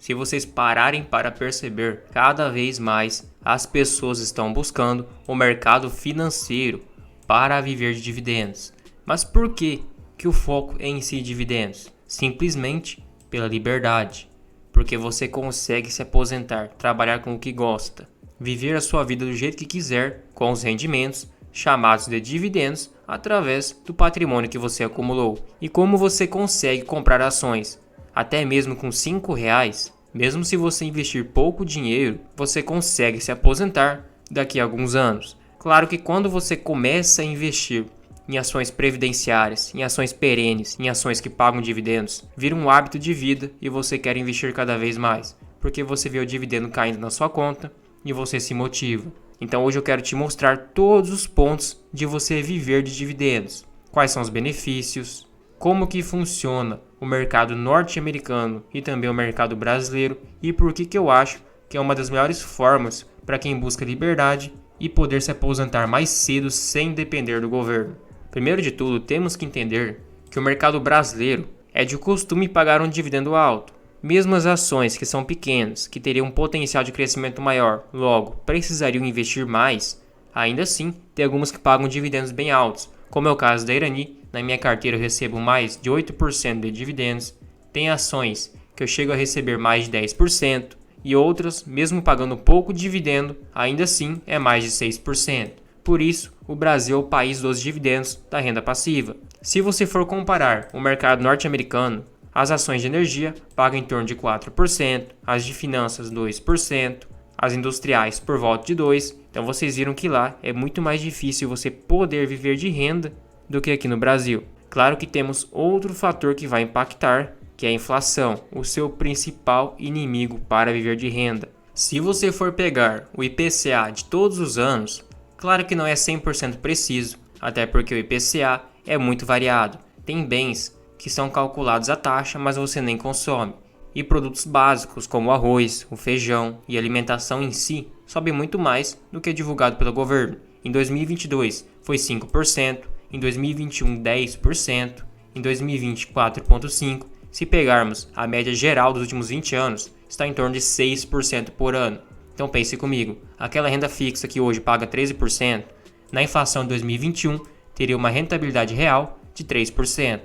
se vocês pararem para perceber, cada vez mais as pessoas estão buscando o mercado financeiro para viver de dividendos. Mas por que o foco é em si dividendos? Simplesmente pela liberdade. Porque você consegue se aposentar, trabalhar com o que gosta, viver a sua vida do jeito que quiser, com os rendimentos chamados de dividendos, através do patrimônio que você acumulou. E como você consegue comprar ações, até mesmo com R$5, mesmo se você investir pouco dinheiro, você consegue se aposentar daqui a alguns anos. Claro que quando você começa a investir em ações previdenciárias, em ações perenes, em ações que pagam dividendos, vira um hábito de vida e você quer investir cada vez mais, porque você vê o dividendo caindo na sua conta e você se motiva. Então hoje eu quero te mostrar todos os pontos de você viver de dividendos. Quais são os benefícios, como que funciona o mercado norte-americano e também o mercado brasileiro e por que eu acho que é uma das melhores formas para quem busca liberdade e poder se aposentar mais cedo sem depender do governo. Primeiro de tudo, temos que entender que o mercado brasileiro é de costume pagar um dividendo alto. Mesmo as ações que são pequenas, que teriam um potencial de crescimento maior, logo precisariam investir mais, ainda assim tem algumas que pagam dividendos bem altos, como é o caso da Irani. Na minha carteira eu recebo mais de 8% de dividendos, tem ações que eu chego a receber mais de 10%, e outras, mesmo pagando pouco dividendo, ainda assim é mais de 6%. Por isso, o Brasil é o país dos dividendos da renda passiva. Se você for comparar o mercado norte-americano, as ações de energia pagam em torno de 4%, as de finanças 2%, as industriais por volta de 2%. Então vocês viram que lá é muito mais difícil você poder viver de renda do que aqui no Brasil. Claro que temos outro fator que vai impactar, que é a inflação, o seu principal inimigo para viver de renda. Se você for pegar o IPCA de todos os anos, claro que não é 100% preciso, até porque o IPCA é muito variado. Tem bens que são calculados à taxa, mas você nem consome. E produtos básicos como o arroz, o feijão e a alimentação em si sobem muito mais do que é divulgado pelo governo. Em 2022 foi 5%, em 2021 10%, em 2020 4,5%. Se pegarmos a média geral dos últimos 20 anos, está em torno de 6% por ano. Então pense comigo, aquela renda fixa que hoje paga 13%, na inflação de 2021 teria uma rentabilidade real de 3%.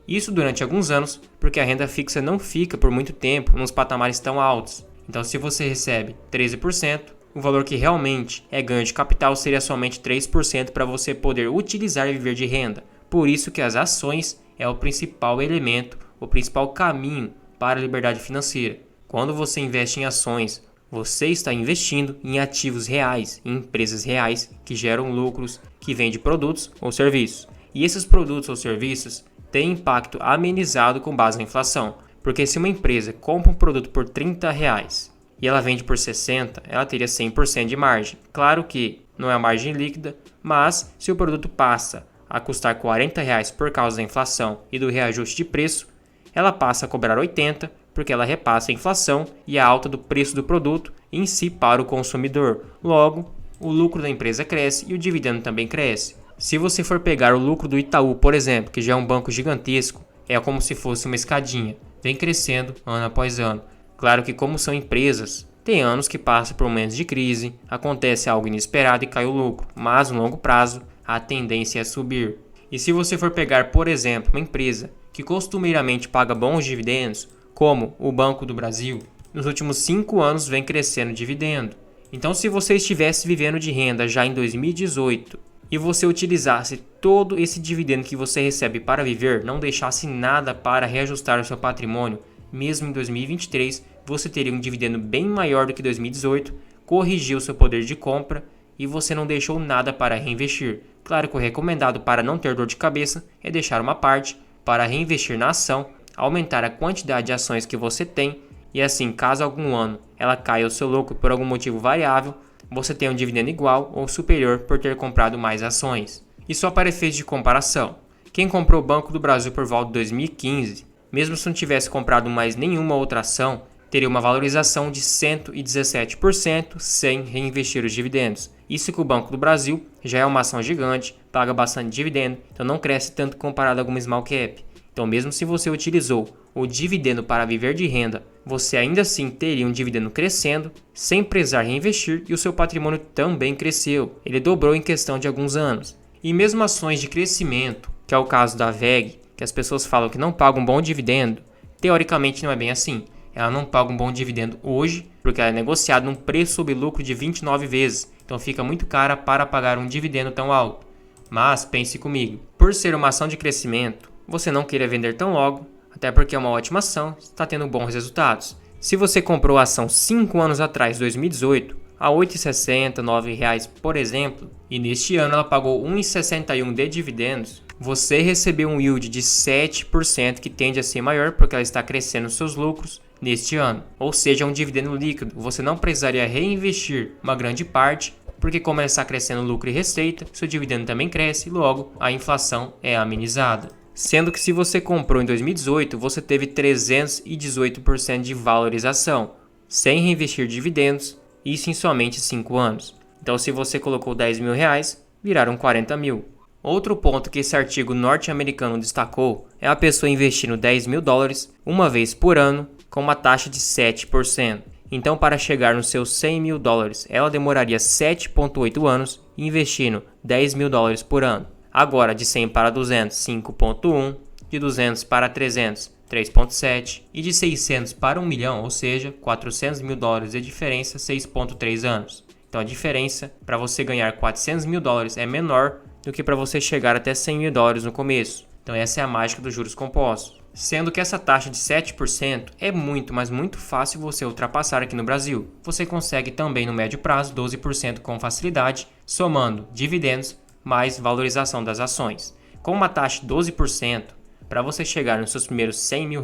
Isso durante alguns anos, porque a renda fixa não fica por muito tempo nos patamares tão altos. Então se você recebe 13%, o valor que realmente é ganho de capital seria somente 3% para você poder utilizar e viver de renda. Por isso que as ações é o principal elemento, o principal caminho para a liberdade financeira. Quando você investe em ações, você está investindo em ativos reais, em empresas reais que geram lucros, que vendem produtos ou serviços. E esses produtos ou serviços têm impacto amenizado com base na inflação. Porque se uma empresa compra um produto por R$30 e ela vende por 60, ela teria 100% de margem. Claro que não é a margem líquida, mas se o produto passa a custar R$40 por causa da inflação e do reajuste de preço, ela passa a cobrar 80 porque ela repassa a inflação e a alta do preço do produto em si para o consumidor. Logo, o lucro da empresa cresce e o dividendo também cresce. Se você for pegar o lucro do Itaú, por exemplo, que já é um banco gigantesco, é como se fosse uma escadinha, vem crescendo ano após ano. Claro que como são empresas, tem anos que passam por momentos de crise, acontece algo inesperado e cai o lucro, mas no longo prazo a tendência é subir. E se você for pegar, por exemplo, uma empresa que costumeiramente paga bons dividendos, como o Banco do Brasil, nos últimos 5 anos vem crescendo dividendo. Então se você estivesse vivendo de renda já em 2018 e você utilizasse todo esse dividendo que você recebe para viver, não deixasse nada para reajustar o seu patrimônio, mesmo em 2023 você teria um dividendo bem maior do que 2018, corrigiu o seu poder de compra e você não deixou nada para reinvestir. Claro que o recomendado para não ter dor de cabeça é deixar uma parte para reinvestir na ação, aumentar a quantidade de ações que você tem e assim, caso algum ano ela caia o seu lucro por algum motivo variável, você tem um dividendo igual ou superior por ter comprado mais ações. E só para efeitos de comparação, quem comprou o Banco do Brasil por volta de 2015, mesmo se não tivesse comprado mais nenhuma outra ação, teria uma valorização de 117% sem reinvestir os dividendos. Isso que o Banco do Brasil já é uma ação gigante, paga bastante dividendo, então não cresce tanto comparado a alguma small cap. Então, mesmo se você utilizou o dividendo para viver de renda, você ainda assim teria um dividendo crescendo, sem precisar reinvestir, e o seu patrimônio também cresceu. Ele dobrou em questão de alguns anos. E mesmo ações de crescimento, que é o caso da VEG, que as pessoas falam que não paga um bom dividendo, teoricamente não é bem assim. Ela não paga um bom dividendo hoje, porque ela é negociada num preço sobre lucro de 29 vezes. Então fica muito cara para pagar um dividendo tão alto. Mas pense comigo, por ser uma ação de crescimento, você não queira vender tão logo, até porque é uma ótima ação, está tendo bons resultados. Se você comprou a ação 5 anos atrás, 2018, a R$ 8,60, R$ 9,00, por exemplo, e neste ano ela pagou R$ 1,61 de dividendos, você recebeu um yield de 7%, que tende a ser maior porque ela está crescendo seus lucros neste ano. Ou seja, um dividendo líquido, você não precisaria reinvestir uma grande parte, porque como ela está crescendo lucro e receita, seu dividendo também cresce e logo a inflação é amenizada. Sendo que se você comprou em 2018, você teve 318% de valorização, sem reinvestir dividendos, isso em somente 5 anos. Então se você colocou R$10.000, viraram 40 mil. Outro ponto que esse artigo norte-americano destacou é a pessoa investindo $10.000 uma vez por ano com uma taxa de 7%. Então para chegar nos seus $100.000, ela demoraria 7,8 anos investindo $10.000 por ano. Agora, de 100 para 200, 5,1, de 200 para 300, 3,7 e de 600 para 1 milhão, ou seja, $400 mil de diferença, 6,3 anos. Então a diferença para você ganhar $400 mil é menor do que para você chegar até $100 mil no começo. Então essa é a mágica dos juros compostos. Sendo que essa taxa de 7% é muito, mas muito fácil você ultrapassar aqui no Brasil. Você consegue também no médio prazo 12% com facilidade, somando dividendos mais valorização das ações. Com uma taxa de 12%, para você chegar nos seus primeiros R$100 mil,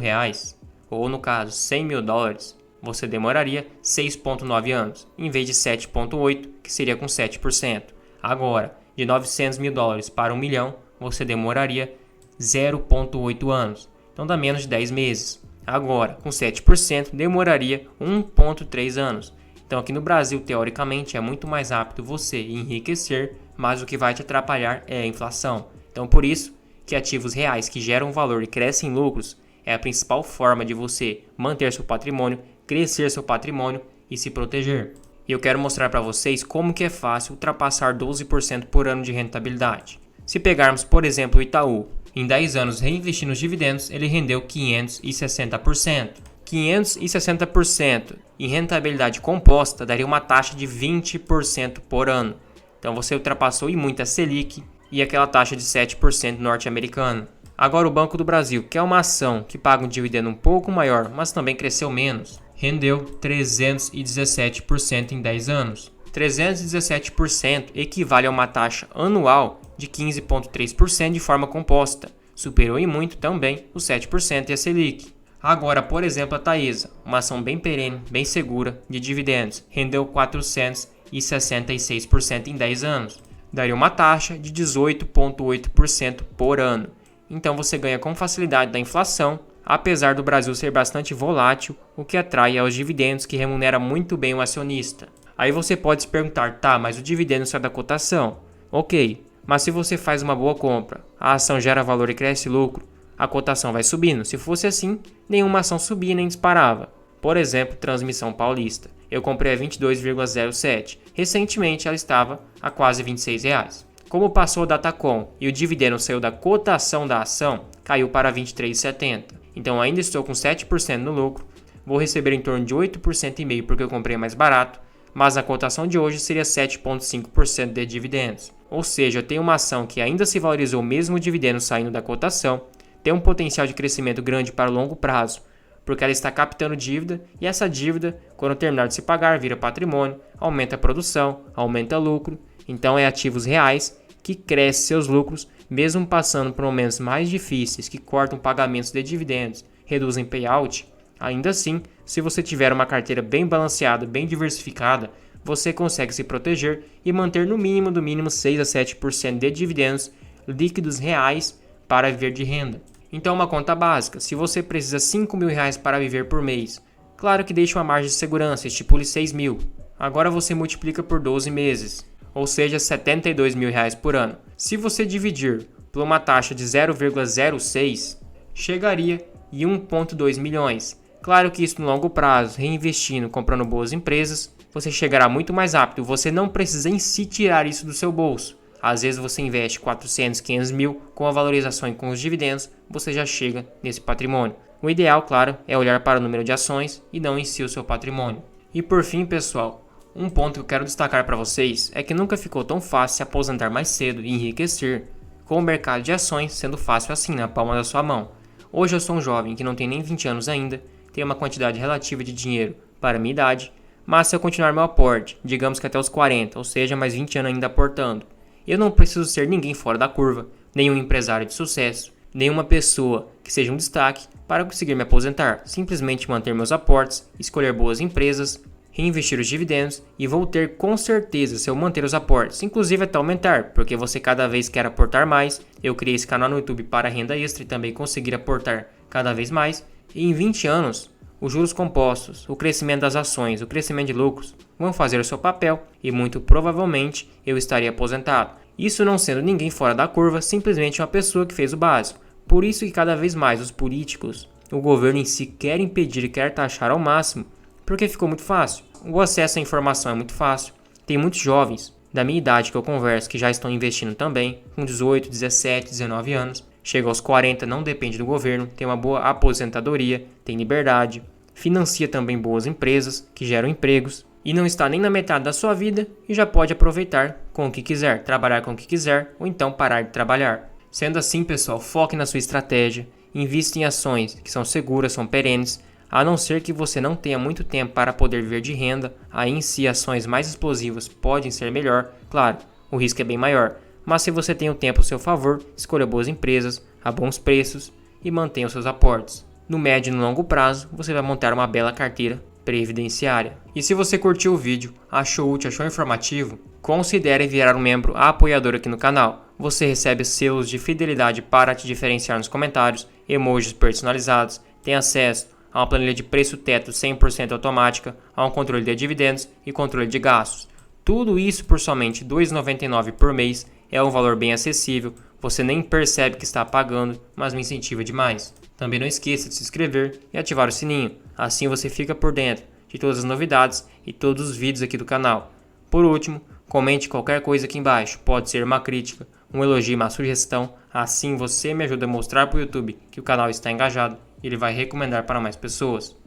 ou no caso $100 mil, você demoraria 6,9 anos, em vez de 7,8, que seria com 7%. Agora, de $900 mil para 1 milhão, você demoraria 0,8 anos, então dá menos de 10 meses. Agora, com 7%, demoraria 1,3 anos. Então aqui no Brasil, teoricamente, é muito mais rápido você enriquecer, mas o que vai te atrapalhar é a inflação. Então por isso que ativos reais que geram valor e crescem em lucros é a principal forma de você manter seu patrimônio, crescer seu patrimônio e se proteger. E eu quero mostrar para vocês como que é fácil ultrapassar 12% por ano de rentabilidade. Se pegarmos, por exemplo, o Itaú, em 10 anos reinvestindo os dividendos, ele rendeu 560%. 560% em rentabilidade composta daria uma taxa de 20% por ano. Então você ultrapassou e muito a Selic e aquela taxa de 7% norte-americana. Agora o Banco do Brasil, que é uma ação que paga um dividendo um pouco maior, mas também cresceu menos, rendeu 317% em 10 anos. 317% equivale a uma taxa anual de 15,3% de forma composta. Superou e muito também os 7% e a Selic. Agora, por exemplo, a Taesa, uma ação bem perene, bem segura, de dividendos, rendeu 466% em 10 anos. Daria uma taxa de 18,8% por ano. Então você ganha com facilidade da inflação, apesar do Brasil ser bastante volátil, o que atrai aos dividendos que remunera muito bem o acionista. Aí você pode se perguntar, tá, mas o dividendo sai da cotação. Ok, mas se você faz uma boa compra, a ação gera valor e cresce lucro, a cotação vai subindo. Se fosse assim, nenhuma ação subia nem disparava. Por exemplo, Transmissão Paulista. Eu comprei a 22,07. Recentemente ela estava a quase R$26. Como passou a Datacom e o dividendo saiu da cotação da ação, caiu para 23,70. Então ainda estou com 7% no lucro. Vou receber em torno de 8,5% porque eu comprei mais barato, mas a cotação de hoje seria 7,5% de dividendos. Ou seja, eu tenho uma ação que ainda se valorizou mesmo o dividendo saindo da cotação, tem um potencial de crescimento grande para o longo prazo, porque ela está captando dívida e essa dívida, quando terminar de se pagar, vira patrimônio, aumenta a produção, aumenta o lucro. Então é ativos reais que crescem seus lucros, mesmo passando por momentos mais difíceis que cortam pagamentos de dividendos, reduzem payout. Ainda assim, se você tiver uma carteira bem balanceada, bem diversificada, você consegue se proteger e manter no mínimo 6 a 7% de dividendos líquidos reais para viver de renda. Então uma conta básica, se você precisa R$5 mil para viver por mês, claro que deixe uma margem de segurança, estipule 6 mil. Agora você multiplica por 12 meses, ou seja, R$72 mil por ano. Se você dividir por uma taxa de 0,06, chegaria em 1,2 milhões. Claro que isso no longo prazo, reinvestindo, comprando boas empresas, você chegará muito mais rápido. Você não precisa em si tirar isso do seu bolso. Às vezes você investe 400, 500 mil, com a valorização e com os dividendos, você já chega nesse patrimônio. O ideal, claro, é olhar para o número de ações e não em si o seu patrimônio. E por fim, pessoal, um ponto que eu quero destacar para vocês é que nunca ficou tão fácil se aposentar mais cedo e enriquecer, com o mercado de ações sendo fácil assim, na palma da sua mão. Hoje eu sou um jovem que não tem nem 20 anos ainda, tenho uma quantidade relativa de dinheiro para a minha idade, mas se eu continuar meu aporte, digamos que até os 40, ou seja, mais 20 anos ainda aportando, eu não preciso ser ninguém fora da curva, nenhum empresário de sucesso, nenhuma pessoa que seja um destaque para conseguir me aposentar. Simplesmente manter meus aportes, escolher boas empresas, reinvestir os dividendos e vou ter com certeza se eu manter os aportes, inclusive até aumentar, porque você cada vez quer aportar mais. Eu criei esse canal no YouTube para renda extra e também conseguir aportar cada vez mais. E em 20 anos, os juros compostos, o crescimento das ações, o crescimento de lucros vão fazer o seu papel e muito provavelmente eu estarei aposentado. Isso não sendo ninguém fora da curva, simplesmente uma pessoa que fez o básico. Por isso que cada vez mais os políticos, o governo em si quer impedir e quer taxar ao máximo, porque ficou muito fácil. O acesso à informação é muito fácil. Tem muitos jovens da minha idade que eu converso que já estão investindo também, com 18, 17, 19 anos. Chega aos 40, não depende do governo, tem uma boa aposentadoria, tem liberdade, financia também boas empresas que geram empregos e não está nem na metade da sua vida e já pode aproveitar com o que quiser, trabalhar com o que quiser ou então parar de trabalhar. Sendo assim, pessoal, foque na sua estratégia, invista em ações que são seguras, são perenes, a não ser que você não tenha muito tempo para poder viver de renda, aí em si ações mais explosivas podem ser melhor, claro, o risco é bem maior. Mas se você tem o tempo a seu favor, escolha boas empresas, a bons preços e mantenha os seus aportes. No médio e no longo prazo, você vai montar uma bela carteira previdenciária. E se você curtiu o vídeo, achou útil, achou informativo, considere virar um membro apoiador aqui no canal. Você recebe selos de fidelidade para te diferenciar nos comentários, emojis personalizados, tem acesso a uma planilha de preço teto 100% automática, a um controle de dividendos e controle de gastos. Tudo isso por somente R$ 2,99 por mês. É um valor bem acessível, você nem percebe que está pagando, mas me incentiva demais. Também não esqueça de se inscrever e ativar o sininho, assim você fica por dentro de todas as novidades e todos os vídeos aqui do canal. Por último, comente qualquer coisa aqui embaixo, pode ser uma crítica, um elogio, uma sugestão, assim você me ajuda a mostrar para o YouTube que o canal está engajado e ele vai recomendar para mais pessoas.